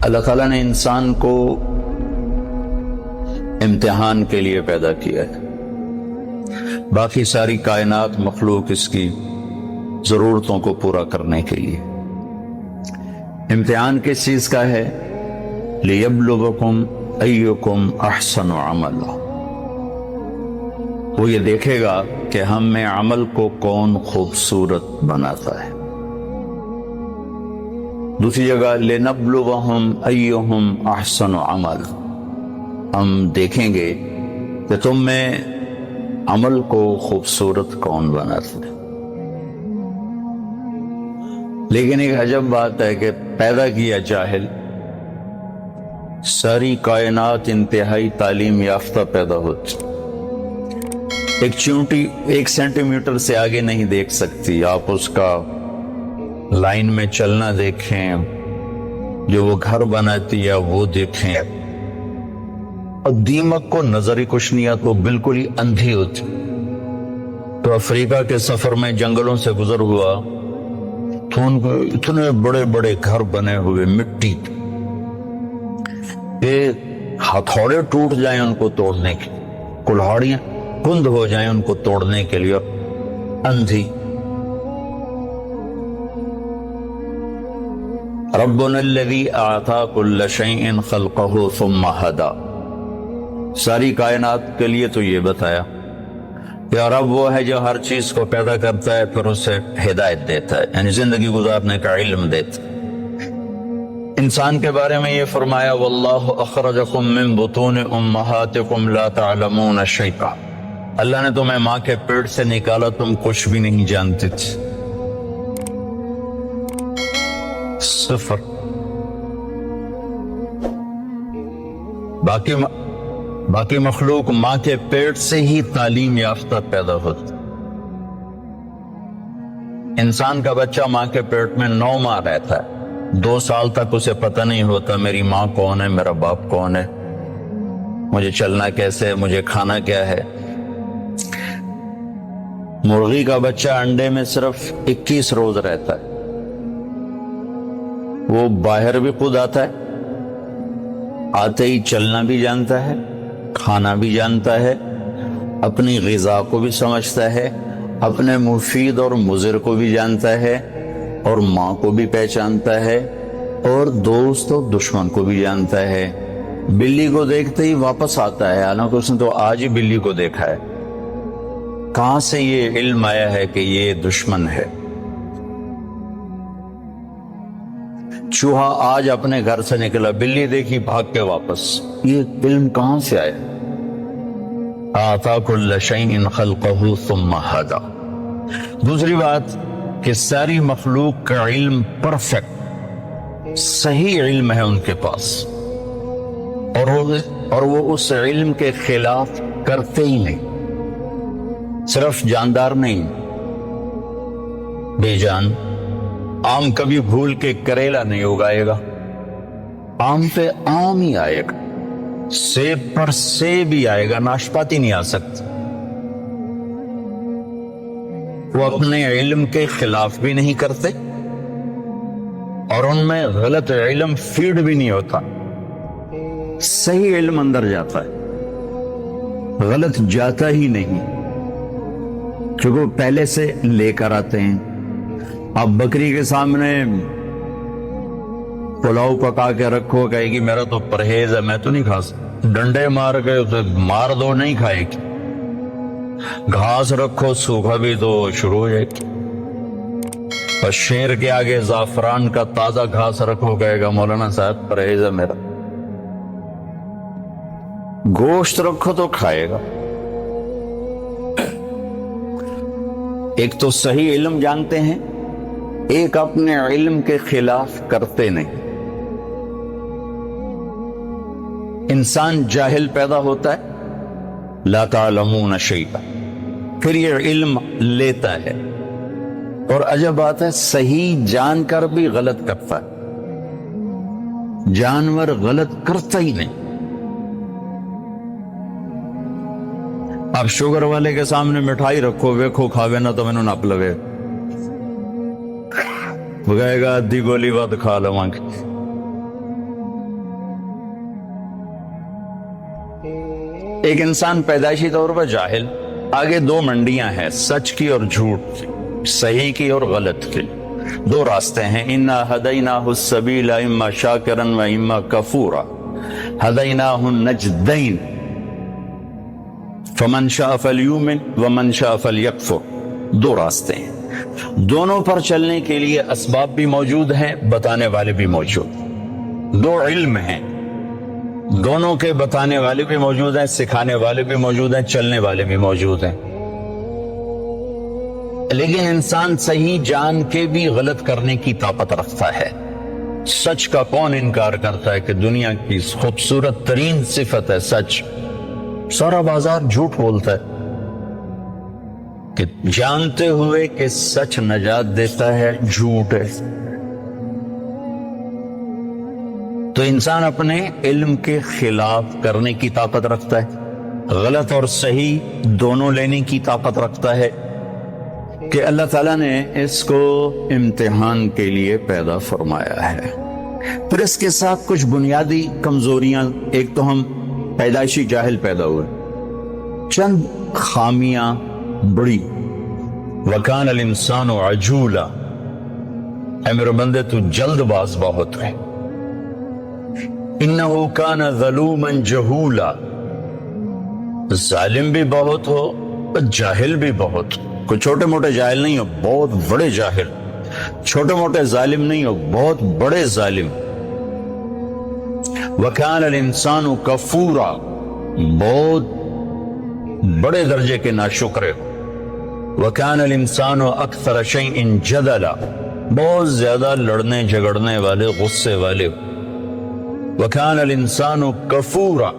اللہ تعالیٰ نے انسان کو امتحان کے لیے پیدا کیا ہے. باقی ساری کائنات مخلوق اس کی ضرورتوں کو پورا کرنے کے لیے. امتحان کس چیز کا ہے؟ لِيَبْلُوَكُمْ أَيُّكُمْ أَحْسَنُ عَمَلًا. وہ یہ دیکھے گا کہ ہم میں عمل کو کون خوبصورت بناتا ہے. دوسری جگہ لِنَبْلُوَهُمْ أَيُّهُمْ أَحْسَنُ عَمَلًا. ہم دیکھیں گے کہ تم میں عمل کو خوبصورت کون بناتا ہے. لیکن ایک عجب بات ہے کہ پیدا کیا جاہل، ساری کائنات انتہائی تعلیم یافتہ پیدا ہوتی. ایک چونٹی 1 سینٹی میٹر سے آگے نہیں دیکھ سکتی. آپ اس کا لائن میں چلنا دیکھیں، جو وہ گھر بناتی ہے وہ دیکھیں. اور دیمک کو نظر ہی کچھ نہیں آتا، وہ بالکل ہی اندھی ہوتی. تو افریقہ کے سفر میں جنگلوں سے گزر ہوا تو ان کو اتنے بڑے بڑے گھر بنے ہوئے مٹی کہ ہتھوڑے ٹوٹ جائیں ان کو توڑنے کے، کلہاڑیاں کند ہو جائیں ان کو توڑنے کے لیے. اندھی. ربنا الذی اعطى كل شیء خلقه ثم هدى. ساری کائنات کے لیے تو یہ بتایا کہ رب وہ ہے جو ہر چیز کو پیدا کرتا ہے پھر اسے ہدایت دیتا ہے، یعنی زندگی گزارنے کا علم دیتا ہے. انسان کے بارے میں یہ فرمایا واللہ اخرجکم من بطون امہاتکم لا تعلمون شیئا. اللہ نے تمہیں ماں کے پیٹ سے نکالا، تم کچھ بھی نہیں جانتے تھے. صفر. باقی مخلوق ماں کے پیٹ سے ہی تعلیم یافتہ پیدا ہوتا. انسان کا بچہ ماں کے پیٹ میں 9 ماہ رہتا ہے. 2 سال تک اسے پتہ نہیں ہوتا میری ماں کون ہے، میرا باپ کون ہے، مجھے چلنا کیسے ہے، مجھے کھانا کیا ہے. مرغی کا بچہ انڈے میں صرف 21 روز رہتا ہے. وہ باہر بھی خود آتا ہے، آتے ہی چلنا بھی جانتا ہے، کھانا بھی جانتا ہے، اپنی غذا کو بھی سمجھتا ہے، اپنے مفید اور مضر کو بھی جانتا ہے، اور ماں کو بھی پہچانتا ہے، اور دوست اور دشمن کو بھی جانتا ہے. بلی کو دیکھتے ہی واپس آتا ہے، حالانکہ اس نے تو آج ہی بلی کو دیکھا ہے. کہاں سے یہ علم آیا ہے کہ یہ دشمن ہے؟ چوہا آج اپنے گھر سے نکلا، بلی دیکھی بھاگ کے واپس. یہ علم کہاں سے آیا؟ اعطى كل شيء خلقه ثم هدى. دوسری بات کہ ساری مخلوق کا علم پرفیکٹ صحیح علم ہے ان کے پاس، اور وہ اس علم کے خلاف کرتے ہی نہیں. صرف جاندار نہیں، بے جان. آم کبھی بھول کے کریلا نہیں اگائے گا، آم پہ آم ہی آئے گا. سیب پر سیب ہی آئے گا، ناشپاتی نہیں آ سکتی. وہ اپنے علم کے خلاف بھی نہیں کرتے، اور ان میں غلط علم فیڈ بھی نہیں ہوتا. صحیح علم اندر جاتا ہے، غلط جاتا ہی نہیں، کیونکہ وہ پہلے سے لے کر آتے ہیں. اب بکری کے سامنے پلاؤ پکا کے رکھو، کہے گی میرا تو پرہیز ہے، میں تو نہیں کھا سکتا. ڈنڈے مار کے اسے مار دو، نہیں کھائے گی. گھاس رکھو سوکھا بھی تو شروع ہو جائے گی. اور شیر کے آگے زعفران کا تازہ گھاس رکھو، کہے گا مولانا صاحب پرہیز ہے میرا. گوشت رکھو تو کھائے گا. ایک تو صحیح علم جانتے ہیں، ایک اپنے علم کے خلاف کرتے نہیں. انسان جاہل پیدا ہوتا ہے، لا تعلمون شیئا، پھر یہ علم لیتا ہے، اور عجب بات ہے صحیح جان کر بھی غلط کرتا ہے. جانور غلط کرتا ہی نہیں. اب شوگر والے کے سامنے مٹھائی رکھو، ویکھو کھاوے نہ تو میں نپ لوے، وہ کہے گا ادھی گولی بات کھا لواں گے. ایک انسان پیدائشی طور پر جاہل، آگے دو منڈیاں ہیں، سچ کی اور جھوٹ کی، صحیح کی اور غلط کی، دو راستے ہیں۔ انا ہدیناہ السبیل اما شاکرا و اما کفورا ہدیناہ النجدین فمن شاء فلیؤمن ومن شاء فلیکفر، دو راستے ہیں، دونوں پر چلنے کے لیے اسباب بھی موجود ہیں، بتانے والے بھی موجود، دو علم ہیں، دونوں کے بتانے والے بھی موجود ہیں، سکھانے والے بھی موجود ہیں، چلنے والے بھی موجود ہیں، لیکن انسان صحیح جان کے بھی غلط کرنے کی طاقت رکھتا ہے۔ سچ کا کون انکار کرتا ہے کہ دنیا کی خوبصورت ترین صفت ہے سچ؟ سارا بازار جھوٹ بولتا ہے کہ جانتے ہوئے کہ سچ نجات دیتا ہے، جھوٹ ہے۔ تو انسان اپنے علم کے خلاف کرنے کی طاقت رکھتا ہے، غلط اور صحیح دونوں لینے کی طاقت رکھتا ہے، کہ اللہ تعالیٰ نے اس کو امتحان کے لیے پیدا فرمایا ہے۔ پھر اس کے ساتھ کچھ بنیادی کمزوریاں، ایک تو ہم پیدائشی جاہل پیدا ہوئے، چند خامیاں بڑی، وَكَانَ الْإِنسَانُ عَجُولًا، اے میرے بندے تو جلد باز بہت ہے، إِنَّهُ كَانَ ظَلُومًا جَهُولًا، ظالم بھی بہت ہو جاہل بھی بہت، کوئی چھوٹے موٹے جاہل نہیں ہو، بہت بڑے جاہل، چھوٹے موٹے ظالم نہیں ہو، بہت بڑے ظالم۔ وَكَانَ الْإِنسَانُ كَفُورًا، بہت بڑے درجے کے ناشکرے ہو۔ وَكَانَ الْإِنسَانُ أَكْثَرَ شَيْءٍ جَدَلًا، بہت زیادہ لڑنے جھگڑنے والے، غصے والے ہو۔ وَكَانَ الْإِنسَانُ كَفُورًا،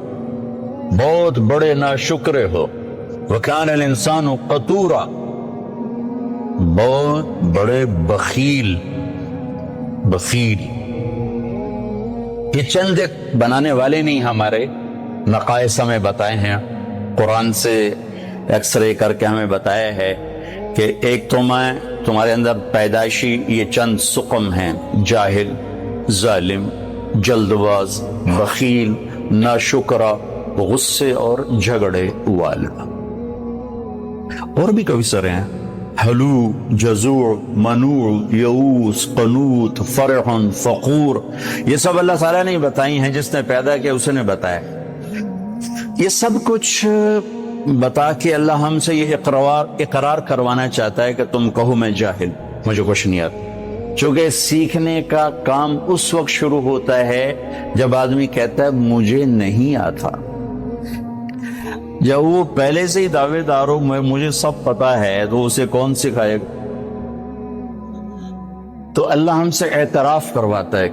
بہت بڑے ناشکرے ہو۔ وَكَانَ الْإِنسَانُ قَتُورًا، بہت بڑے بخیل۔ یہ چند ایک بنانے والے نہیں، ہمارے نقائص ہمیں بتائے ہیں، قرآن سے ایکس رے کر کے ہمیں بتایا ہے کہ ایک تمہارے اندر پیدائشی یہ چند سقم ہیں، جاہل، ظالم، جلد باز، بخیل، ناشکرا، غصے اور جھگڑے والا۔ اور بھی کئی سارے ہیں، حلو، جزوع، منوع، یئوس، قنوط، فرح، فقور، یہ سب اللہ تعالیٰ نے بتائی ہیں، جس نے پیدا کیا اسے نے بتایا۔ یہ سب کچھ بتا کے اللہ ہم سے یہ اقرار کروانا چاہتا ہے کہ تم کہو میں جاہل، مجھے کچھ نہیں آتا، چونکہ سیکھنے کا کام اس وقت شروع ہوتا ہے جب آدمی کہتا ہے مجھے نہیں آتا۔ جب وہ پہلے سے ہی دعوے دار ہو مجھے سب پتا ہے، تو اسے کون سکھائے گا؟ تو اللہ ہم سے اعتراف کرواتا ہے،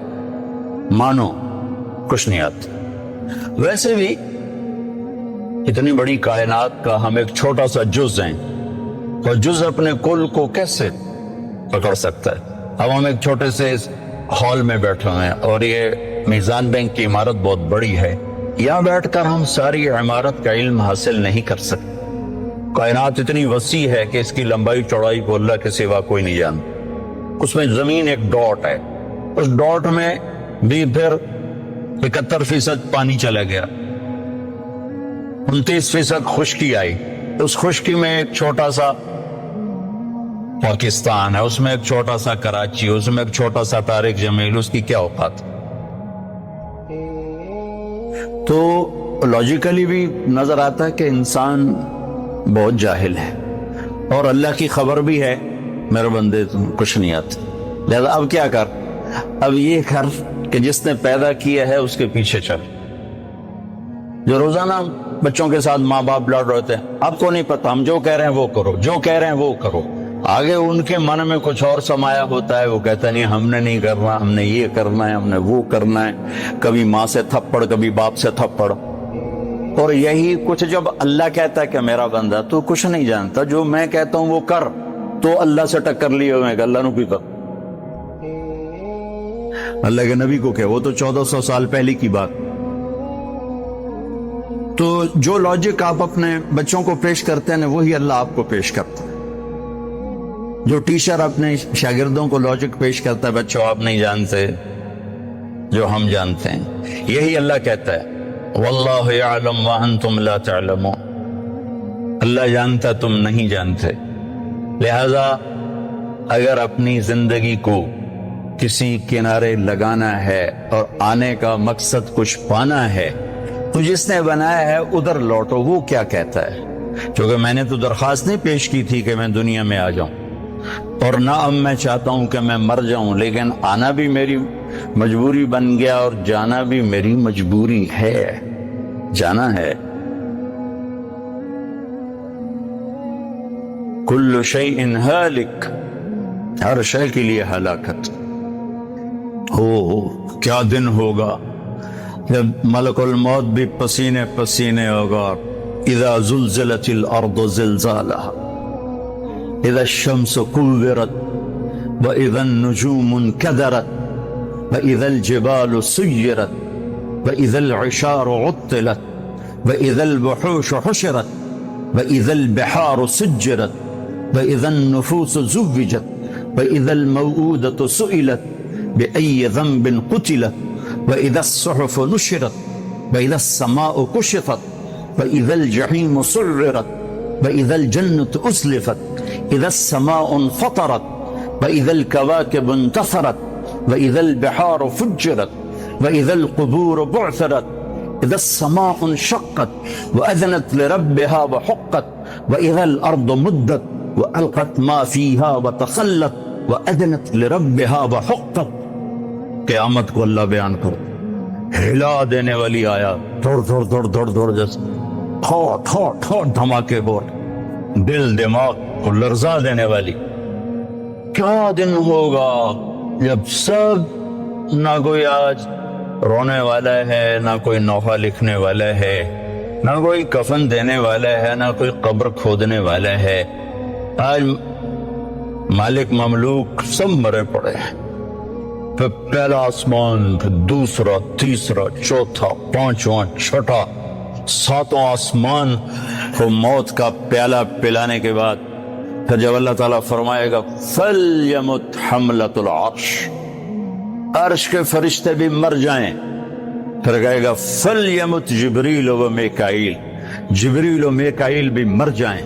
مانو کچھ نہیں آتا۔ ویسے بھی اتنی بڑی کائنات کا ہم ایک چھوٹا سا جز ہیں، اور جز اپنے کل کو کیسے پکڑ سکتا ہے؟ اب ہم ایک چھوٹے سے ہال میں بیٹھے ہیں، اور یہ میزان بینک کی عمارت بہت بڑی ہے، یہاں بیٹھ کر ہم ساری عمارت کا علم حاصل نہیں کر سکتے۔ کائنات اتنی وسیع ہے کہ اس کی لمبائی چوڑائی کو اللہ کے سوا کوئی نہیں جانتا۔ اس میں زمین ایک ڈاٹ ہے، اس ڈاٹ میں بھی پھر 71% پانی چلا گیا، 29% خشکی آئی، اس خشکی میں ایک چھوٹا سا پاکستان ہے، اس میں ایک چھوٹا سا کراچی، اس میں ایک چھوٹا سا طارق جمیل، اس کی کیا اوقات؟ تو لاجیکلی بھی نظر آتا ہے کہ انسان بہت جاہل ہے، اور اللہ کی خبر بھی ہے میرے بندے تم کچھ نہیں آتے، لہذا اب کیا کر؟ اب یہ کر کہ جس نے پیدا کیا ہے اس کے پیچھے چل۔ جو روزانہ بچوں کے ساتھ ماں باپ لڑ رہے تھے، آپ کو نہیں پتا، ہم جو کہہ رہے ہیں وہ کرو، جو کہہ رہے ہیں وہ کرو، آگے ان کے من میں کچھ اور سمایا ہوتا ہے، وہ کہتا نہیں ہم نے نہیں کرنا، ہم نے یہ کرنا ہے، ہم نے وہ کرنا ہے، کبھی ماں سے تھپڑ، کبھی باپ سے تھپڑ۔ اور یہی کچھ جب اللہ کہتا ہے کہ میرا بندہ تو کچھ نہیں جانتا، جو میں کہتا ہوں وہ کر، تو اللہ سے ٹکر لیے ہوئے کہ اللہ نو کی کر، اللہ کے نبی کو کہ وہ تو 1400 سال پہلے کی بات۔ تو جو لاجک آپ اپنے بچوں کو پیش کرتے ہیں وہی اللہ آپ کو پیش کرتا ہے۔ جو ٹیچر اپنے شاگردوں کو لاجک پیش کرتا ہے، بچوں آپ نہیں جانتے جو ہم جانتے ہیں، یہی اللہ کہتا ہے واللہ یعلم وانتم لا تعلمون، اللہ جانتا تم نہیں جانتے۔ لہذا اگر اپنی زندگی کو کسی کنارے لگانا ہے اور آنے کا مقصد کچھ پانا ہے تو جس نے بنایا ہے ادھر لوٹو۔ وہ کیا کہتا ہے؟ چونکہ میں نے تو درخواست نہیں پیش کی تھی کہ میں دنیا میں آ جاؤں، اور نہ اب میں چاہتا ہوں کہ میں مر جاؤں، لیکن آنا بھی میری مجبوری بن گیا اور جانا بھی میری مجبوری ہے، جانا ہے۔ کل شیء ہالک، ہر شے کے لیے ہلاکت ہو۔ کیا دن ہوگا جب ملک الموت بھی پسینے پسینے ہوگا۔ اذا زلزلت الارض زلزالها، اذا الشمس كورت، واذا النجوم انكدرت، واذا الجبال سيرت، واذا العشار عطلت، واذا الوحوش حشرت، واذا البحار سجرت، واذا النفوس زوجت، واذا الموءودة سئلت بأي ذنب قتلت، واذا الصحف نشرت، واذا السماء كشطت، واذا الجحيم سعرت، واذا الجنة أزلفت، اذا السماء انفطرت، واذا الكواكب انتثرت، واذا البحار فجرت، واذا القبور بعثرت، اذا السماء انشقت واذنت لربها وحقت، واذا الارض مدت والقت ما فيها وتخلت واذنت لربها وحقت۔ قیامت کو اللہ بیان کرو، ہلا دینے والی آیات، دھڑ دھڑ دھڑ دھڑ دھڑ جیسے تھوڑ دھماکے ہو، دل دماغ کو لرزا دینے والی۔ کیا دن ہوگا جب سب، نہ کوئی آج رونے والا ہے، نہ کوئی نوحہ لکھنے والا ہے، نہ کوئی کفن دینے والا ہے، نہ کوئی قبر کھودنے والا ہے۔ آج مالک مملوک سب مرے پڑے ہیں، پھر پہلا آسمان، پھر دوسرا، تیسرا، چوتھا، پانچواں، چھٹا، ساتوں آسمان کو موت کا پیالہ پلانے کے بعد پھر جب اللہ تعالیٰ فرمائے گا فَلْيَمُتْ حَمْلَةُ الْعَرْشِ، عرش کے فرشتے بھی مر جائیں، پھر کہے گا فَلْيَمُتْ جبریل و میکائیل، جبریل و میکائیل بھی مر جائیں،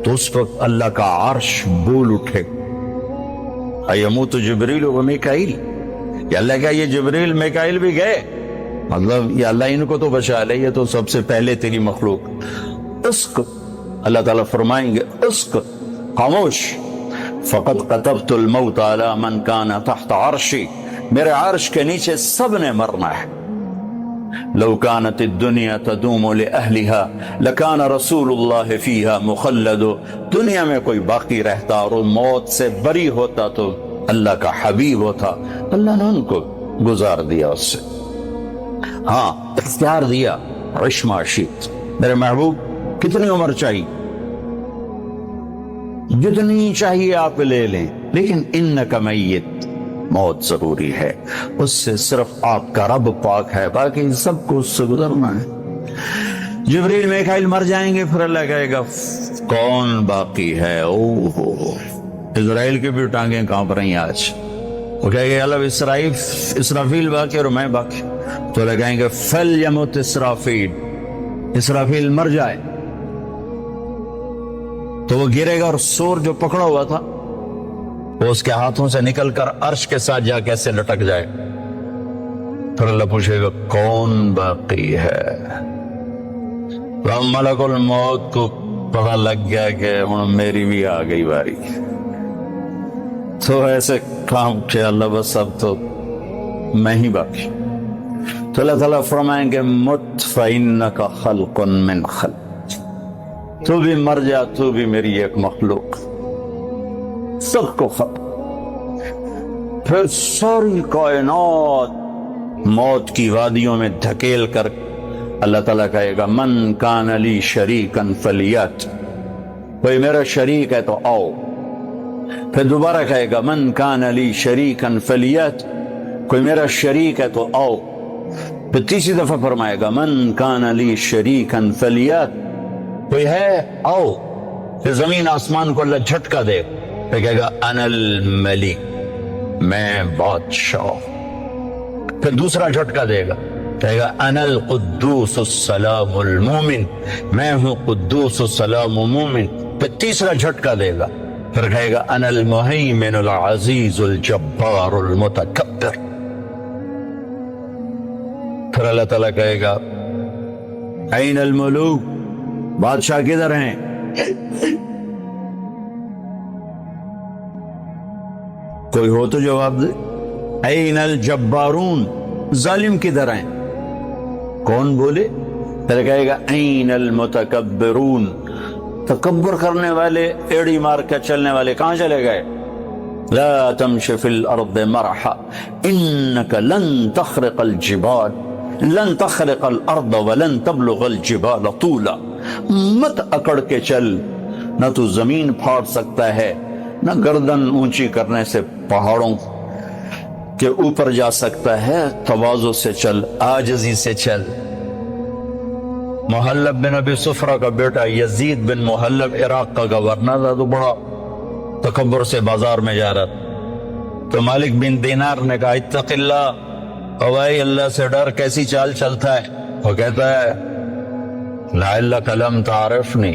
تو اس وقت اللہ کا عرش بول اٹھے گا ایموت جبریل و میکائیل۔ یا اللہ کہا یہ جبریل میکائیل بھی گئے، مطلب یا اللہ ان کو تو بچا لے، یہ تو سب سے پہلے تیری مخلوق۔ اسکت، اللہ تعالیٰ فرمائیں گے اسکت، خاموش، فقد قتبت الموت علی من کان تحت عرشی، میرے عرش کے نیچے سب نے مرنا ہے۔ لو كانت الدنيا تدوم لأهلها لكان رسول الله فيها مخلد، دنیا میں کوئی باقی رہتا اور وہ موت سے بری ہوتا تو اللہ کا حبیب ہوتا، اللہ نے ان کو گزار دیا اس سے۔ ہاں اختیار دیا، عش ما شئت، میرے محبوب کتنی عمر چاہیے؟ جتنی چاہیے آپ لے لیں، لیکن انک میت، موت ضروری ہے، اس سے صرف آپ کا رب پاک ہے، باقی سب کو اس سے گزرنا ہے۔ جبریل میکائیل مر جائیں گے، پھر اللہ کہے گا کون باقی ہے؟ اوہو، اسرائیل کی بھی ٹانگیں کانپ رہی ہیں آج۔ وہ کہے گا اللہ اسرافیل باقی اور میں باقی، تو اللہ کہیں گے فَلْيَمُتْ اسرافیل، اسرافیل مر جائے، تو وہ گرے گا اور سور جو پکڑا ہوا تھا وہ اس کے ہاتھوں سے نکل کر عرش کے ساتھ جا کیسے لٹک جائے، پھر اللہ پوچھے گا کون باقی ہے؟ ملک الموت کو پتہ لگ گیا کہ ہن میری بھی آ گئی باری، تو ایسے کام کہ اللہ بس اب تو میں ہی باقی۔ تو اللہ تعالیٰ فرمائیں گے مت فإنک خلق من خلق، تو بھی مر جا، تو بھی میری ایک مخلوق، سب کو ختم۔ پھر ساری کائنات موت کی وادیوں میں دھکیل کر اللہ تعالیٰ کہے گا من کان لی شریکا فلیات، کوئی میرا شریک ہے تو آؤ۔ پھر دوبارہ کہے گا من کان لی شریکا فلیات، کوئی میرا شریک ہے تو آؤ۔ پھر تیسری دفعہ فرمائے گا من کان لی شریکا فلیات، کوئی ہے آؤ۔ پھر زمین آسمان کو اللہ جھٹکا دے، پھر کہے گا انا الملک، میں بادشاہ۔ پھر دوسرا جھٹکا دے گا، کہے گا انا القدوس السلام المومن، میں ہوں قدوس السلام مومن، پھر تیسرا جھٹکا دے گا، پھر کہے گا انا المہیمن العزیز الجبار المتکبر، پھر اللہ تعالیٰ کہے گا این الملوک، بادشاہ کدھر ہیں؟ کوئی ہو تو جواب دے۔ این الجبارون، ظالم کدھر ہیں؟ کون بولے؟ پھر کہے گا این المتکبرون، تکبر کرنے والے، ایڑی مار کے چلنے والے کہاں چلے گئے؟ لا تمشی فی الارض مرحا انک لن تخرق الجبال، لن تخرق الارض ولن تبلغ الجبال طولا، مت اکڑ کے چل، نہ تو زمین پھاڑ سکتا ہے، نہ گردن اونچی کرنے سے پہاڑوں کے اوپر جا سکتا ہے، تواضع سے چل، عاجزی سے چل۔ محلب بن ابی صفرہ کا بیٹا یزید بن محلب عراق کا گورنر تھا، تو بڑا تکبر سے بازار میں جا رہا تھا، تو مالک بن دینار نے کہا اتق اللہ، او بھائی اللہ سے ڈر، کیسی چال چلتا ہے؟ وہ کہتا ہے لعلک لم تعرفنی،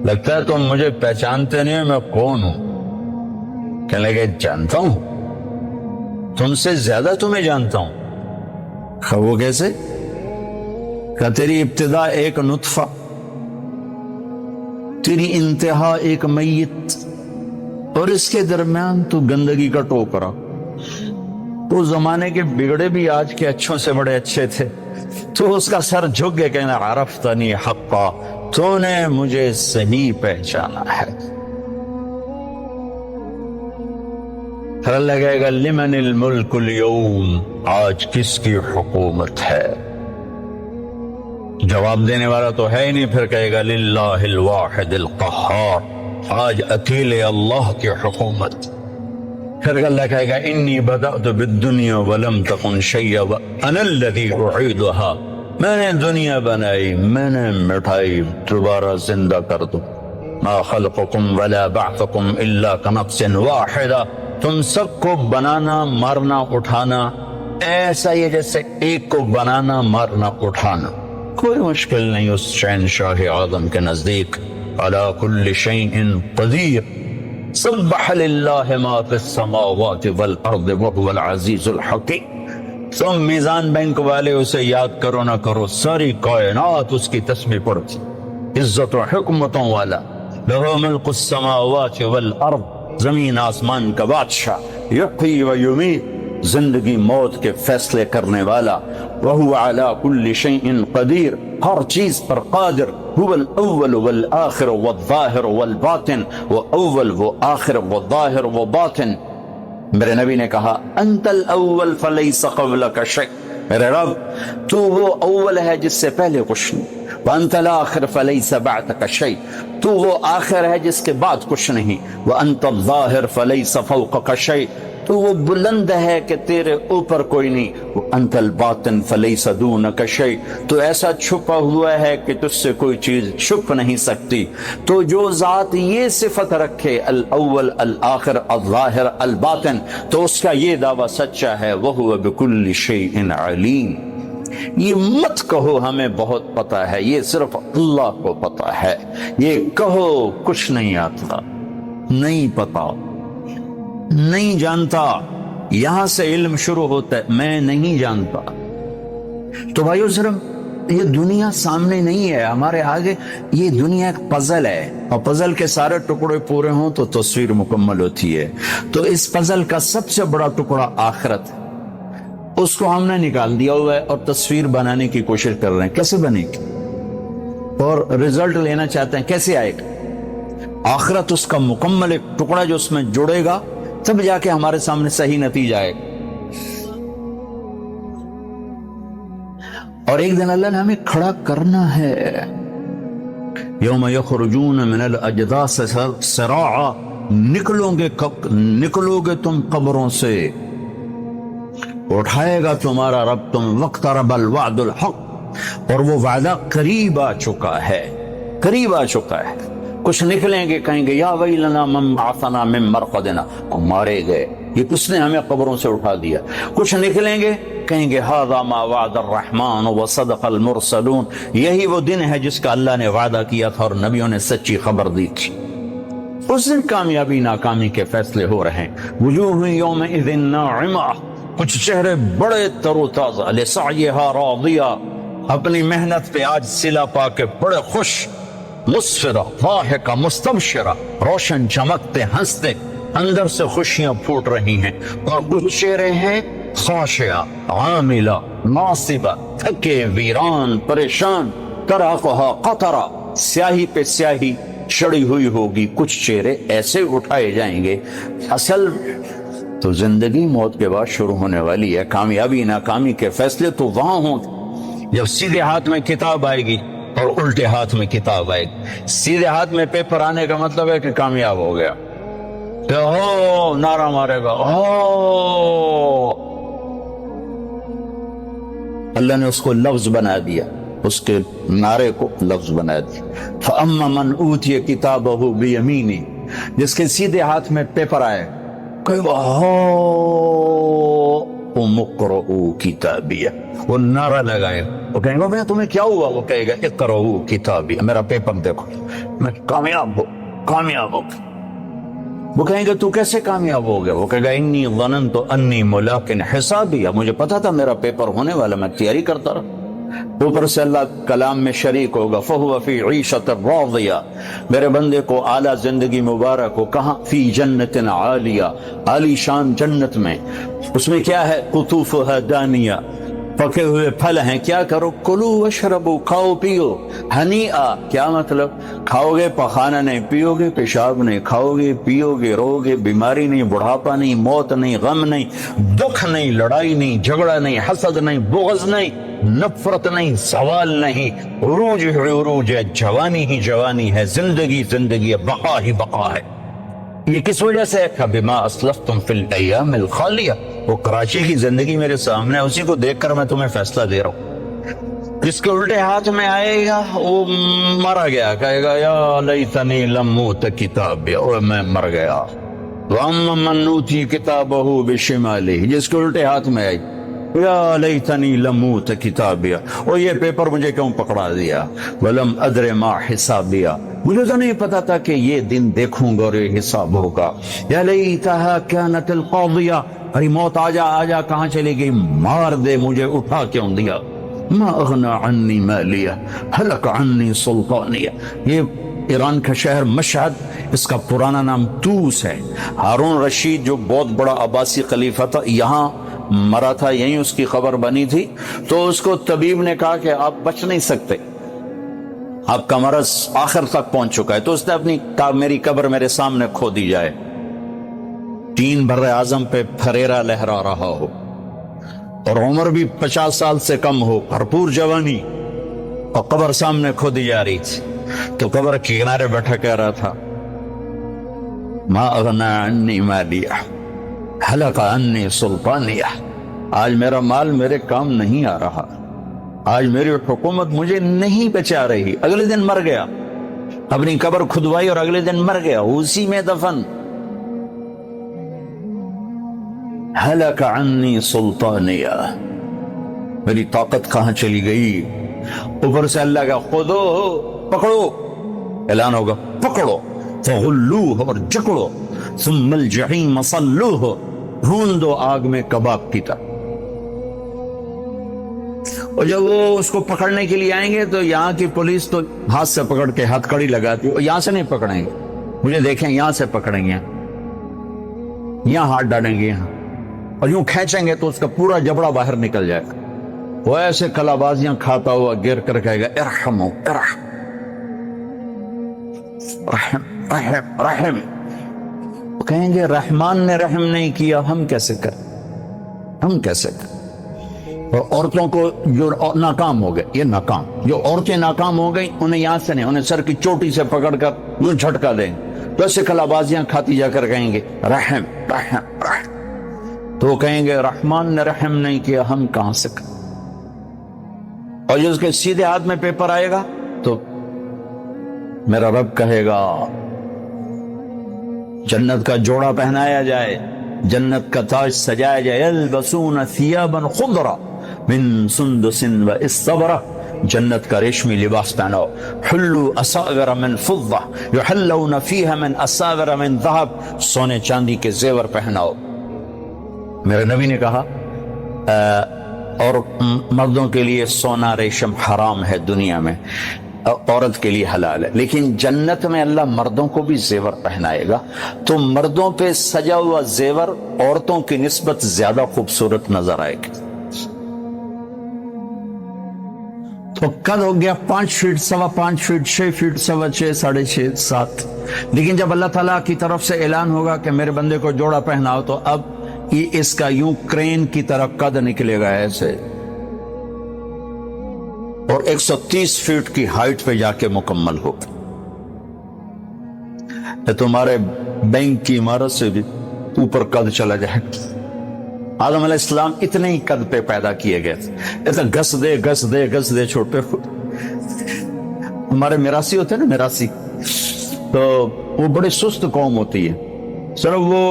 لگتا ہے تم مجھے پہچانتے نہیں، میں کون ہوں؟ کہنے لگے جانتا ہوں، تم سے زیادہ تمہیں جانتا ہوں۔ وہ کیسے؟ کہ تیری ابتدا ایک نطفہ، تیری انتہا ایک میت، اور اس کے درمیان تو گندگی کا ٹوکرا۔ تو زمانے کے بگڑے بھی آج کے اچھوں سے بڑے اچھے تھے، تو اس کا سر جھک کے کہنا عرفتنی حقا، تو نے مجھے صحیح پہچانا ہے۔ پھر اللہ کہے گا لمن الملک اليوم، آج کس کی حکومت ہے؟ جواب دینے والا تو ہے ہی نہیں، پھر کہے گا للہ الواحد القہار، آج اکیلے اللہ کی حکومت۔ پھر اللہ کہے گا انی بدأت بالدنیا ولم تکن شیئا وانا الذی اعیدها، میں نے دنیا بنائی، میں نے مٹھائی، دوبارہ زندہ کر دوں۔ ما خلقکم ولا بعثکم الا کنفس واحدہ، تم سب کو بنانا، مارنا، اٹھانا ایسا ہی ہے جیسے ایک کو بنانا، مارنا، اٹھانا، کوئی مشکل نہیں اس شہنشاہ اعظم کے نزدیک۔ علی کل شیء قدیر، سبح للہ ما فی السماوات والارض وهو العزیز الحکیم۔ تم میزان بینک والے اسے یاد کرو نہ کرو، ساری کائنات اس کی تسبیح پڑھتی، عزت و حکمتوں والا۔ لہ ملک السماوات والارض، زمین آسمان کا بادشاہ، یحیی و یمیت، زندگی موت کے فیصلے کرنے والا، وہو علی کل شیء قدیر، ہر چیز پر قادر، هو الاول والآخر والظاہر والباطن، وہ اول وہ آخر وہ ظاہر وہ باطن۔ میرے نبی نے کہا انت الاول فلیس قبلک شیء، میرے رب تو وہ اول ہے جس سے پہلے کچھ نہیں، وانت الاخر فلیس بعدک شیء، تو وہ آخر ہے جس کے بعد کچھ نہیں، وانت الظاہر فلیس فوقک شیء، تو وہ بلند ہے کہ تیرے اوپر کوئی نہیں، وانت الباطن فلیس دونک شیء، تو ایسا چھپا ہوا ہے کہ تجھ سے کوئی چیز چھپ نہیں سکتی۔ تو جو ذات یہ صفت رکھے الاول الآخر الظاہر الباطن، تو اس کا یہ دعویٰ سچا ہے، وہو بکل شیء علیم۔ یہ مت کہو ہمیں بہت پتہ ہے، یہ صرف اللہ کو پتہ ہے، یہ کہو کچھ نہیں آتا، نہیں پتا، نہیں جانتا، یہاں سے علم شروع ہوتا ہے، میں نہیں جانتا۔ تو بھائیو صرف یہ دنیا سامنے نہیں ہے ہمارے آگے، یہ دنیا ایک پزل ہے، اور پزل کے سارے ٹکڑے پورے ہوں تو تصویر مکمل ہوتی ہے۔ تو اس پزل کا سب سے بڑا ٹکڑا آخرت ہے، اس کو ہم نے نکال دیا ہوا ہے اور تصویر بنانے کی کوشش کر رہے ہیں، کیسے بنے گی، اور رزلٹ لینا چاہتے ہیں، کیسے آئے گا؟ آخرت اس کا مکمل ایک ٹکڑا جو اس میں جڑے گا، تب جا کے ہمارے سامنے صحیح نتیجہ آئے گا۔ اور ایک دن اللہ نے ہمیں کھڑا کرنا ہے، یوم یخرجون من الاجداث سراعا، نکلو گے تم قبروں سے، اٹھائے گا تمہارا رب تم، واقترب الوعد الحق، اور وہ وعدہ قریب آ چکا ہے، قریب آ چکا ہے۔ کچھ نکلیں گے کہیں گے یا ویلنا من بعثنا من مرقدنا، مارے گئے، یہ کس نے ہمیں قبروں سے اٹھا دیا۔ کچھ نکلیں گے کہیں گے ھذا ما وعد الرحمن وصدق المرسلون، یہی وہ دن ہے جس کا اللہ نے وعدہ کیا تھا اور نبیوں نے سچی خبر دی تھی۔ اس دن کامیابی ناکامی کے فیصلے ہو رہے ہیں۔ وجوہ یومئذ ناعمہ، کچھ چہرے بڑے تر و تازہ، لسعیہا راضیہ، اپنی محنت پہ آج صلہ پا کے بڑے خوش، مسفرہ ضاحکہ مستبشرہ، روشن چمکتے ہنستے، اندر سے خوشیاں پھوٹ رہی ہیں۔ اور کچھ چہرے ہیں خاشعہ عاملہ ناصبہ، تھکے ویران پریشان، تراقہا قطرہ، سیاہی پہ سیاہی چڑی ہوئی ہوگی۔ کچھ چہرے ایسے اٹھائے جائیں گے۔ اصل تو زندگی موت کے بعد شروع ہونے والی ہے، کامیابی ناکامی کے فیصلے تو وہاں ہوں جب سیدھے ہاتھ میں کتاب آئے گی اور الٹے ہاتھ میں کتاب آئے گی۔ سیدھے ہاتھ میں پیپر آنے کا مطلب ہے کہ کامیاب ہو گیا، کہ ہو نعرہ مارے گا، ہو اللہ نے اس کو لفظ بنا دیا، اس کے نعرے کو لفظ بنا دیا۔ فَأَمَّا مَنْ أُوتِيَ كِتَابَهُ بِيَمِينِهِ، جس کے سیدھے ہاتھ میں پیپر آئے، کہے گا اقرؤوا کتابیہ، وہ نعرہ لگائے، وہ کہیں گا میں تمہیں کیا ہوا؟ وہ کہے گا اقرؤوا کتابیہ، میرا پیپر دیکھو، میں کامیاب ہو۔ وہ کہیں گے تو کیسے کامیاب ہو گیا؟ وہ کہے گا انی ظننت انی ملاق حسابیہ، مجھے پتا تھا میرا پیپر ہونے والا، میں تیاری کرتا رہا۔ اوپر سے اللہ کلام میں شریک ہوگا، فَهُوَ فِي عِيشَةٍ رَاضِيَةٍ، میرے بندے کو اعلیٰ زندگی مبارک ہو۔ کہاں؟ فی جنت عالیہ، عالی شان جنت میں، اس میں کیا ہے؟ قطوفها دانیہ، پکے ہوئے پھل ہیں، کیا کرو؟ کلو واشربو، کھاؤ پیو، ہنیئا، کیا مطلب؟ کھاؤ گے پخانا نہیں، پیو گے پیشاب نہیں، کھاؤ گے پیو گے رو گے، بیماری نہیں، بڑھاپا نہیں، موت نہیں، غم نہیں، دکھ نہیں، لڑائی نہیں، جھگڑا نہیں، حسد نہیں، بغض نہیں، نفرت نہیں، سوال نہیں، عروج ہی عروج ہے، جوانی ہی جوانی ہے، زندگی زندگی ہے، بقا ہی بقا ہے۔ یہ کس وجہ سے ہے؟ بما اسلفتم فی الایام الخالیہ، وہ کراچی کی زندگی میرے سامنے ہے، اسی کو دیکھ کر میں تمہیں فیصلہ دے رہا ہوں۔ جس کے الٹے ہاتھ میں آئے گا وہ مرا گیا، کہے گا یا لیتنی لم اوت کتابیہ، اور میں مر گیا۔ واما من اوتی کتابہ بشمالہ، جس کے الٹے ہاتھ میں آئی یا لیتنی لم اوت کتابیہ، اور یہ پیپر مجھے کیوں پکڑا دیا؟ ولم ادر ما حسابیہ، مجھے تو نہیں پتا تھا کہ یہ دن دیکھوں گا اور یہ حساب ہوگا۔ یا لیتہا کانت القاضیہ، ارے موت آجا کہاں چلی گئی؟ مار دے، مجھے اٹھا کیوں دیا؟ ما اغنی عنی مالیہ ہلک عنی سلطانیہ، یہ ایران کا شہر مشہد، اس کا پرانا نام توس ہے۔ ہارون رشید جو بہت بڑا عباسی خلیفہ تھا، یہاں مرا تھا، یہیں اس کی خبر بنی تھی، تو اس کو طبیب نے کہا کہ آپ بچ نہیں سکتے، آپ کا مرض آخر تک پہنچ چکا ہے، تو اس نے اپنی میری قبر میرے سامنے کھو دی جائے، 3 بر اعظم پہ پھریرا لہرا رہا ہو اور عمر بھی 50 سال سے کم ہو، بھرپور جوانی، اور قبر سامنے کھو دی جا رہی تھی، تو قبر کے کنارے بیٹھا کہہ رہا تھا ما اغنی عنی مالیہ ہلک عنی سلطانیہ، آج میرا مال میرے کام نہیں آ رہا، آج میری حکومت مجھے نہیں بچا رہی۔ اگلے دن مر گیا، اپنی قبر کھدوائی اور اگلے دن مر گیا، اسی میں دفن۔ ہلک عنی سلطانیہ، میری طاقت کہاں چلی گئی؟ اوپر سے اللہ کا خودو، پکڑو، اعلان ہوگا پکڑو، فغلوہ، اور جکڑو، ثم الجحیم صلوہ، بھون دو آگ میں کباب کی طرح۔ اور جب وہ اس کو پکڑنے کے لیے آئیں گے تو یہاں کی پولیس تو ہاتھ سے پکڑ کے ہتھ کڑی لگاتی ہے، اور یہاں سے نہیں پکڑیں گے، مجھے دیکھیں یہاں سے پکڑیں گے، یہاں ہاتھ ڈالیں گے یہاں، اور یوں کھینچیں گے تو اس کا پورا جبڑا باہر نکل جائے گا۔ وہ ایسے کلابازیاں کھاتا ہوا گر کر کہے گا ارحمو ارحم رحم رحم رحم، کہیں گے رحمان نے رحم نہیں کیا، ہم کیسے کریں، ہم کیسے کریں؟ اور عورتوں کو جو ناکام ہو گئے، یہ ناکام، جو عورتیں ناکام ہو گئی انہیں یہاں سے نہیں، انہیں سر کی چوٹی سے پکڑ کر یوں جھٹکا دیں گے، تو ایسے کلابازیاں کھاتی جا کر کہیں گے رحم رحم رحم، تو وہ کہیں گے رحمان نے رحم نہیں کیا، ہم کہاں سے کریں؟ اور جو اس کے سیدھے ہاتھ میں پیپر آئے گا تو میرا رب کہے گا جنت کا جوڑا پہنایا جائے، جنت کا تاج سجایا جائے، یلبسون ثیابا خضرا من سندس و استبرق، جنت کا ریشمی لباس پہناؤ، حلوا اساور من فضہ یحلون فیہا من اساور من ذہب، سونے چاندی کے زیور پہناؤ۔ میرے نبی نے کہا اور مردوں کے لیے سونا ریشم حرام ہے دنیا میں، عورت کے لیے حلال ہے، لیکن جنت میں اللہ مردوں کو بھی زیور پہنائے گا، تو مردوں پہ سجا ہوا زیور عورتوں کی نسبت زیادہ خوبصورت نظر آئے گا۔ تو قد ہو گیا 5 فٹ، 5.25 فٹ، 6 فٹ، 6.25، 6.5، 7، لیکن جب اللہ تعالیٰ کی طرف سے اعلان ہوگا کہ میرے بندے کو جوڑا پہناؤ، تو اب یہ اس کا یوں کرین کی طرح قد نکلے گا ایسے، اور 130 فٹ کی ہائٹ پہ جا کے مکمل ہوگا۔ تمہارے بینک کی عمارت سے بھی اوپر قد چلا جائے۔ آدم علیہ السلام اتنے ہی قد پہ پیدا کیے گئے تھے، ایسا گس دے چھوٹے۔ ہمارے میراثی ہوتے ہیں نا، میراثی، تو وہ بڑے سست قوم ہوتی ہے، صرف وہ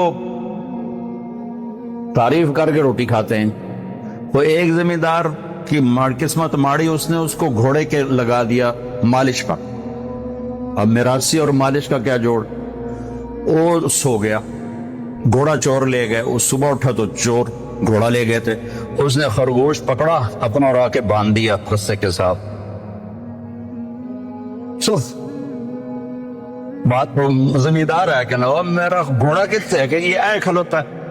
تعریف کر کے روٹی کھاتے ہیں۔ وہ ایک زمیندار کی قسمت ماڑی، اس نے اس کو گھوڑے کے لگا دیا مالش پر۔ اب میراثی اور مالش کا کیا جوڑ؟ وہ سو گیا، گھوڑا چور لے گئے، وہ صبح اٹھا تو چور گھوڑا لے گئے تھے، اس نے خرگوش پکڑا اپنا اور آ کے باندھ دیا رسے کے ساتھ۔ بات زمیندار ہے کہ نا میرا گھوڑا کس ہے کہ یہ اے کھلوتا ہے،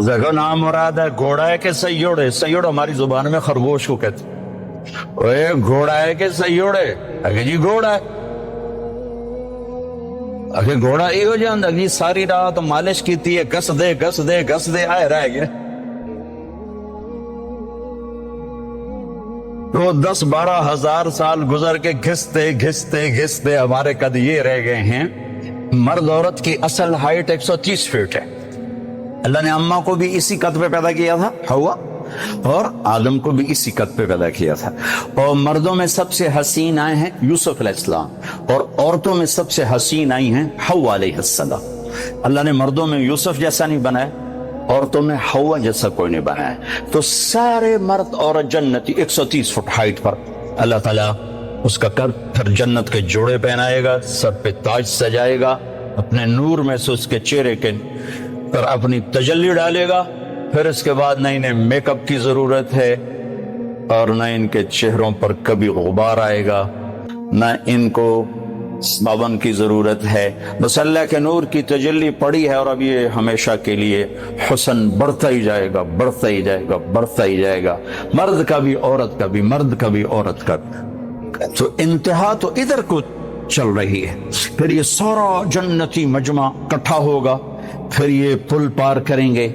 زگو نام مراد ہے گھوڑا ہے کہ سیوڑ ہے؟ سیوڑ ہماری زبان میں خرگوش کو کہتے ہیں۔ گھوڑا ہے کہ سیوڑ ہے؟ اگر جی گھوڑا ہے، اگر گھوڑا یہ ہو جاندہ جی ساری رات مالش کیتی ہے، گس دے آئے رہ گئے۔ تو 10-12 ہزار سال گزر کے گھستے ہمارے قد یہ رہ گئے ہیں۔ مرد عورت کی اصل ہائٹ 130 فٹ ہے۔ اللہ نے اماں کو بھی اسی قد پہ پیدا کیا تھا، حوا، اور آدم کو بھی اسی قد پہ پیدا کیا تھا۔ اور مردوں میں سب سے حسین آئے ہیں یوسف علیہ السلام، اور عورتوں میں سب سے حسین آئی ہیں حوا علیہ السلام۔ اللہ نے مردوں میں یوسف جیسا نہیں بنایا، عورتوں میں حوا جیسا کوئی نہیں بنایا۔ تو سارے مرد عورت جنتی 130 فٹ ہائٹ پر اللہ تعالیٰ اس کا قد، پھر جنت کے جوڑے پہنائے گا، سر پہ تاج سجائے گا، اپنے نور میں سے اس کے چہرے کے پر اپنی تجلی ڈالے گا۔ پھر اس کے بعد نہ انہیں میک اپ کی ضرورت ہے، اور نہ ان کے چہروں پر کبھی غبار آئے گا، نہ ان کو صابن کی ضرورت ہے، بس اللہ کے نور کی تجلی پڑی ہے، اور اب یہ ہمیشہ کے لیے حسن بڑھتا ہی جائے گا، بڑھتا ہی جائے گا، بڑھتا ہی جائے گا، مرد کا بھی عورت کا بھی، مرد کا بھی عورت کا بھی۔ تو انتہا تو ادھر کو چل رہی ہے۔ پھر یہ سارا جنتی مجمع اکٹھا ہوگا، پھر یہ پل پار کریں گے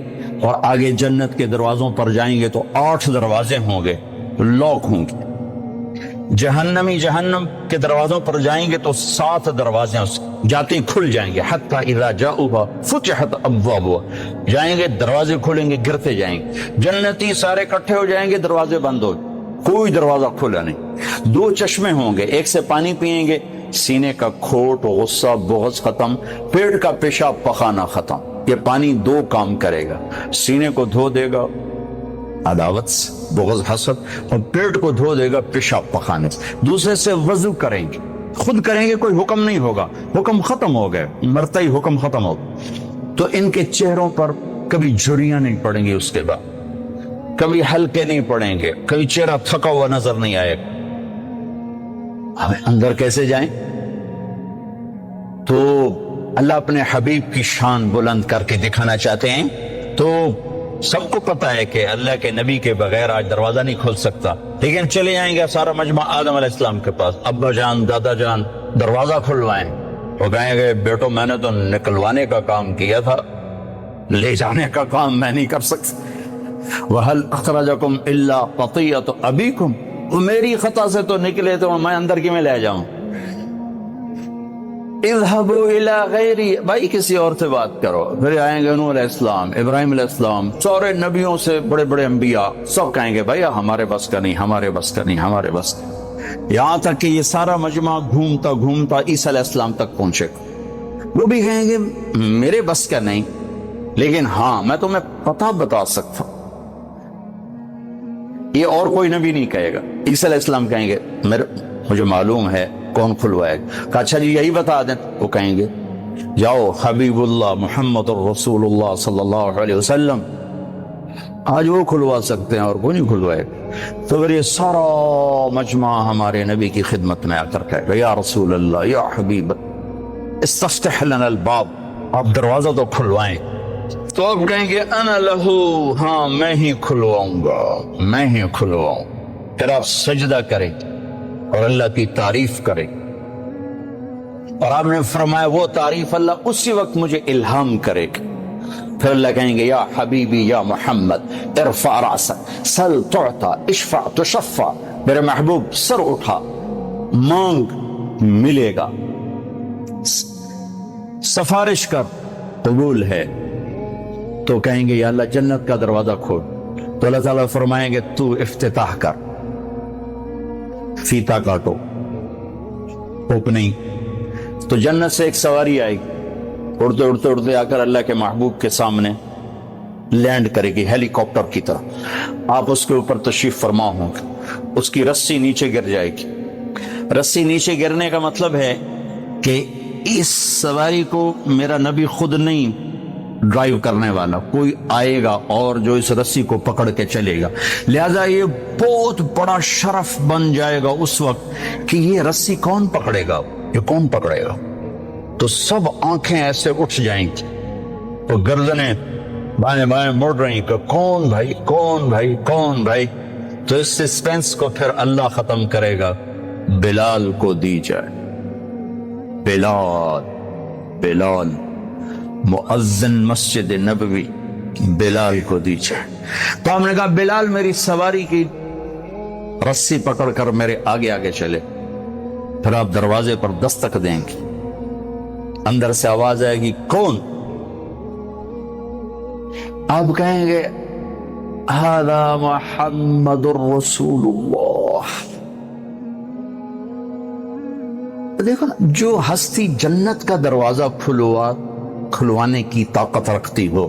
اور آگے جنت کے دروازوں پر جائیں گے تو 8 دروازے ہوں گے، لاک ہوں گے۔ جہنمی جہنم کے دروازوں پر جائیں گے تو 7 دروازے جاتے ہی کھل جائیں گے، حتی اذا جاؤہا فتحت ابوابها، جائیں گے دروازے کھلیں گے، گرتے جائیں گے۔ جنتی سارے اکٹھے ہو جائیں گے، دروازے بند ہو، کوئی دروازہ کھلا نہیں۔ 2 چشمے ہوں گے، ایک سے پانی پیئیں گے، سینے کا کھوٹ، غصہ، بغض ختم، پیٹ کا پیشاب پخانا ختم۔ یہ پانی 2 کام کرے گا، سینے کو دھو دے گا عداوت سے، بغض، حسد، اور پیٹ کو دھو دے گا پیشاب پخانے سے۔ دوسرے سے وضو کریں گے، خود کریں گے، کوئی حکم نہیں ہوگا، حکم ختم ہو گئے، مرتا ہی حکم ختم ہو گئے۔ تو ان کے چہروں پر کبھی جھریاں نہیں پڑیں گی، اس کے بعد کبھی ہلکے نہیں پڑیں گے، کبھی چہرہ تھکا ہوا نظر نہیں آئے گا۔ ہمیں اندر کیسے جائیں؟ تو اللہ اپنے حبیب کی شان بلند کر کے دکھانا چاہتے ہیں۔ تو سب کو پتا ہے کہ اللہ کے نبی کے بغیر آج دروازہ نہیں کھل سکتا، لیکن چلے جائیں گے سارا مجمع آدم علیہ السلام کے پاس، ابا جان، دادا جان دروازہ کھلوائیں، وہ کہیں گے بیٹو میں نے تو نکلوانے کا کام کیا تھا، لے جانے کا کام میں نہیں کر سکتا۔ وَهَلْ أَخْرَجَكُمْ إِلَّا خَطِيَّةُ أَبِيكُمْ، وہ میری خطا سے تو نکلے تو میں اندر کی میں لے جاؤں۔ اذهبوا الى غیری، بھائی کسی اور سے بات کرو۔ پھر آئیں گے نوح علیہ السلام، ابراہیم علیہ السلام، سارے نبیوں سے بڑے بڑے انبیاء، سب کہیں گے بھائی ہمارے بس کا نہیں، ہمارے بس کا نہیں، ہمارے بس کا۔ یہاں تک کہ یہ سارا مجمع گھومتا گھومتا عیسیٰ علیہ السلام تک پہنچے گا. وہ بھی کہیں گے میرے بس کا نہیں، لیکن ہاں میں تمہیں پتہ بتا سکتا ہوں. یہ اور کوئی نبی نہیں کہے گا. عیسیٰ علیہ السلام کہیں گے مجھے معلوم ہے کون کھلوائے گا. کہا اچھا جی یہی بتا دیں. وہ کہیں گے جاؤ حبیب اللہ محمد الرسول اللہ صلی اللہ علیہ وسلم، آج وہ کھلوا سکتے ہیں اور کوئی نہیں کھلوائے گا. تو پھر یہ سارا مجمع ہمارے نبی کی خدمت میں آ کر کہے گا یا رسول اللہ یا حبیب استفتح لنا الباب، آپ دروازہ تو کھلوائیں. تو آپ کہیں گے انا لہو، ہاں میں ہی کھلواؤں گا، میں ہی کھلواؤں. پھر آپ سجدہ کریں اور اللہ کی تعریف کریں، اور آپ نے فرمایا وہ تعریف اللہ اسی وقت مجھے الہام کرے گا. پھر اللہ کہیں گے یا حبیبی یا محمد ارفع راسک سل تعطا اشفع تشفع، میرے محبوب سر اٹھا مانگ ملے گا، سفارش کر قبول ہے. تو کہیں گے یا اللہ جنت کا دروازہ کھول. تو اللہ تعالیٰ فرمائیں گے تو افتتاح کر، فیتا کاٹو، اوپننگ. تو جنت سے ایک سواری آئے گی، اڑتے اڑتے اڑتے آ کر اللہ کے محبوب کے سامنے لینڈ کرے گی ہیلی کاپٹر کی طرح. آپ اس کے اوپر تشریف فرما ہوں گے. اس کی رسی نیچے گر جائے گی. رسی نیچے گرنے کا مطلب ہے کہ اس سواری کو میرا نبی خود نہیں ڈرائیو کرنے والا، کوئی آئے گا اور جو اس رسی کو پکڑ کے چلے گا. لہذا یہ بہت بڑا شرف بن جائے گا اس وقت کہ یہ رسی کون پکڑے گا، یہ کون پکڑے گا. تو سب آنکھیں ایسے اٹھ جائیں گی، تو گردنیں بائیں بائیں مڑ رہی کہ کون بھائی کون بھائی کون بھائی. تو اس سسپینس کو پھر اللہ ختم کرے گا، بلال کو دی جائے. بلال بلال مؤذن مسجد نبوی، بلال کو دی جائے. تو ہم نے کہا بلال میری سواری کی رسی پکڑ کر میرے آگے آگے چلے. پھر آپ دروازے پر دستک دیں گے، اندر سے آواز آئے گی کون؟ آپ کہیں گے ھذا محمد الرسول اللہ. دیکھو جو ہستی جنت کا دروازہ کھلوانے کی طاقت رکھتی ہو،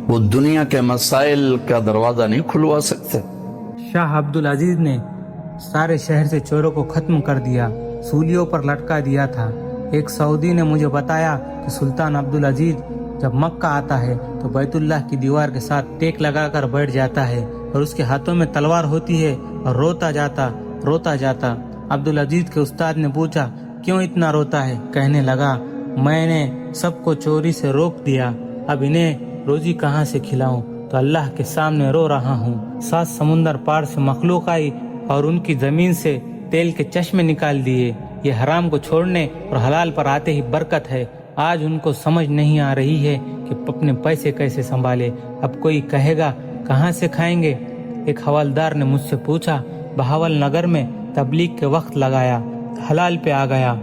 وہ دنیا کے مسائل کا دروازہ نہیں کھلوا سکتے. شاہ عبدالعزیز نے سارے شہر سے چوروں کو ختم کر دیا، سولیوں پر لٹکا دیا تھا. ایک سعودی نے مجھے بتایا کہ سلطان عبدالعزیز جب مکہ آتا ہے تو بیت اللہ کی دیوار کے ساتھ ٹیک لگا کر بیٹھ جاتا ہے اور اس کے ہاتھوں میں تلوار ہوتی ہے اور روتا جاتا. عبدالعزیز کے استاد نے پوچھا کیوں اتنا روتا ہے؟ کہنے لگا میں نے سب کو چوری سے روک دیا، اب انہیں روزی کہاں سے کھلاؤں، تو اللہ کے سامنے رو رہا ہوں. 7 سمندر پار سے مخلوق آئی اور ان کی زمین سے تیل کے چشمے نکال دیے. یہ حرام کو چھوڑنے اور حلال پر آتے ہی برکت ہے. آج ان کو سمجھ نہیں آ رہی ہے کہ اپنے پیسے کیسے سنبھالے. اب کوئی کہے گا کہاں سے کھائیں گے؟ ایک حوالدار نے مجھ سے پوچھا، بہاول نگر میں تبلیغ کے وقت لگایا، حلال پہ آ گیا،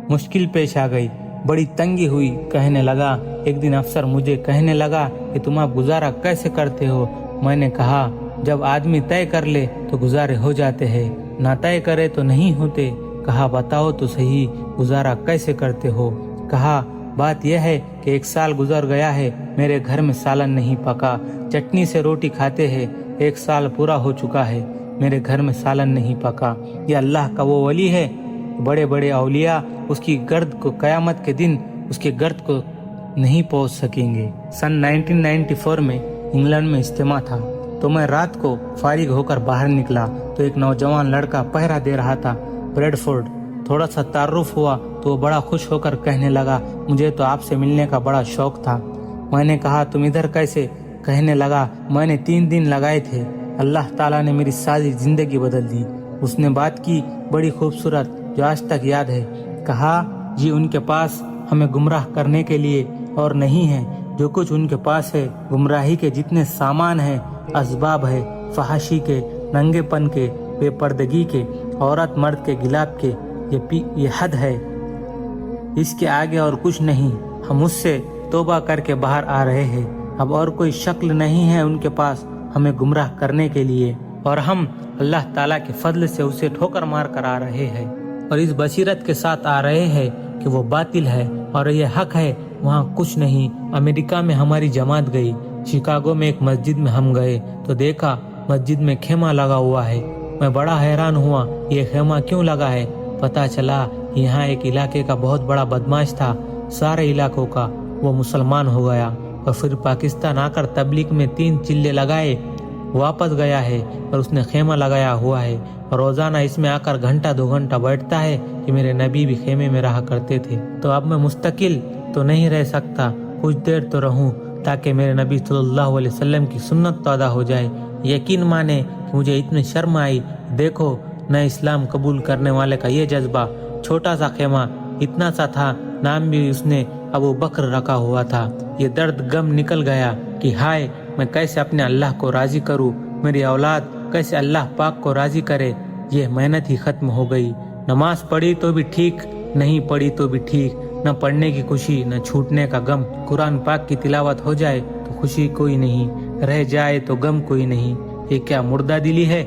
مشکل پیش آ گئی، بڑی تنگی ہوئی. کہنے لگا ایک دن افسر مجھے کہنے لگا کہ تم آپ گزارا کیسے کرتے ہو؟ میں نے کہا جب آدمی طے کر لے تو گزارے ہو جاتے ہیں، نہ طے کرے تو نہیں ہوتے. کہا بتاؤ تو صحیح گزارا کیسے کرتے ہو؟ کہا بات یہ ہے کہ 1 سال گزر گیا ہے، میرے گھر میں سالن نہیں پکا، چٹنی سے روٹی کھاتے ہیں. 1 سال پورا ہو چکا ہے، میرے گھر میں سالن نہیں پکا. یہ اللہ کا وہ ولی ہے، بڑے بڑے اولیاء اس کی گرد کو قیامت کے دن اس کے گرد کو نہیں پہنچ سکیں گے. سن 1994 میں انگلینڈ میں اجتماع تھا تو میں رات کو فارغ ہو کر باہر نکلا تو ایک نوجوان لڑکا پہرا دے رہا تھا بریڈفورڈ. تھوڑا سا تعارف ہوا تو وہ بڑا خوش ہو کر کہنے لگا مجھے تو آپ سے ملنے کا بڑا شوق تھا. میں نے کہا تم ادھر کیسے؟ کہنے لگا میں نے 3 دن لگائے تھے، اللہ تعالیٰ نے میری ساری زندگی بدل دی. اس نے بات کی بڑی خوبصورت جو آج تک یاد ہے. کہا جی ان کے پاس ہمیں گمراہ کرنے کے لیے اور نہیں ہے، جو کچھ ان کے پاس ہے گمراہی کے جتنے سامان ہیں، اسباب ہے، فحاشی کے، ننگے پن کے، بے پردگی کے، عورت مرد کے گلاپ کے، یہ حد ہے، اس کے آگے اور کچھ نہیں. ہم اس سے توبہ کر کے باہر آ رہے ہیں، اب اور کوئی شکل نہیں ہے ان کے پاس ہمیں گمراہ کرنے کے لیے اور ہم اللہ تعالیٰ کے فضل سے اسے ٹھوکر مار کر آ رہے ہیں اور اس بصیرت کے ساتھ آ رہے ہیں کہ وہ باطل ہے اور یہ حق ہے، وہاں کچھ نہیں۔ امریکہ میں ہماری جماعت گئی، شکاگو میں ایک مسجد میں ہم گئے تو دیکھا مسجد میں خیمہ لگا ہوا ہے۔ میں بڑا حیران ہوا، یہ خیمہ کیوں لگا ہے؟ پتہ چلا یہاں ایک علاقے کا بہت بڑا بدماش تھا، سارے علاقوں کا، وہ مسلمان ہو گیا اور پھر پاکستان آ کر تبلیغ میں 3 چلے لگائے، واپس گیا ہے اور اس نے خیمہ لگایا ہوا ہے اور روزانہ اس میں آ کر گھنٹہ 2 گھنٹہ بیٹھتا ہے کہ میرے نبی بھی خیمے میں رہا کرتے تھے، تو اب میں مستقل تو نہیں رہ سکتا، کچھ دیر تو رہوں تاکہ میرے نبی صلی اللہ علیہ وسلم کی سنت تو ادا ہو جائے۔ یقین مانے کہ مجھے اتنی شرم آئی، دیکھو نئے اسلام قبول کرنے والے کا یہ جذبہ، چھوٹا سا خیمہ اتنا سا تھا، نام بھی اس نے ابو بکر رکھا ہوا تھا۔ یہ درد غم نکل گیا کہ ہائے میں کیسے اپنے اللہ کو راضی کروں، میری اولاد کیسے اللہ پاک کو راضی کرے۔ یہ محنت ہی ختم ہو گئی، نماز پڑھی تو بھی ٹھیک، نہیں پڑھی تو بھی ٹھیک، نہ پڑھنے کی خوشی نہ چھوٹنے کا غم، قرآن پاک کی تلاوت ہو جائے تو خوشی کوئی نہیں، رہ جائے تو غم کوئی نہیں۔ یہ کیا مردہ دلی ہے؟